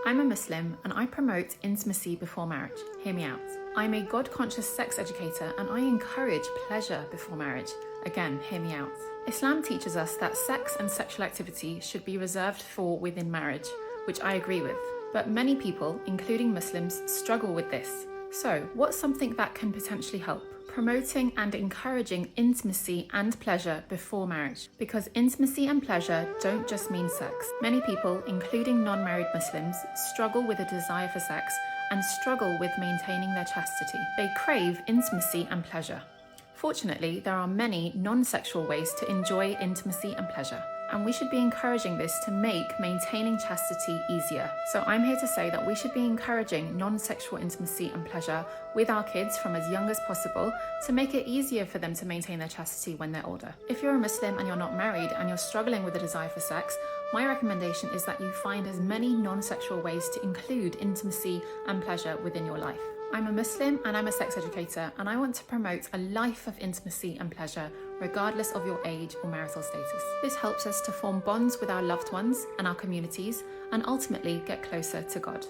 I'm a Muslim and I promote intimacy before marriage. Hear me out. I'm a God-conscious sex educator and I encourage pleasure before marriage. Again, hear me out. Islam teaches us that sex and sexual activity should be reserved for within marriage, which I agree with. But many people, including Muslims, struggle with this. So, what's something that can potentially help? Promoting and encouraging intimacy and pleasure before marriage. Because intimacy and pleasure don't just mean sex. Many people, including non-married Muslims, struggle with a desire for sex and struggle with maintaining their chastity. They crave intimacy and pleasure. Fortunately, there are many non-sexual ways to enjoy intimacy and pleasure, and we should be encouraging this to make maintaining chastity easier. So I'm here to say that we should be encouraging non-sexual intimacy and pleasure with our kids from as young as possible to make it easier for them to maintain their chastity when they're older. If you're a Muslim and you're not married and you're struggling with a desire for sex, my recommendation is that you find as many non-sexual ways to include intimacy and pleasure within your life. I'm a Muslim and I'm a sex educator, and I want to promote a life of intimacy and pleasure regardless of your age or marital status. This helps us to form bonds with our loved ones and our communities and ultimately get closer to God.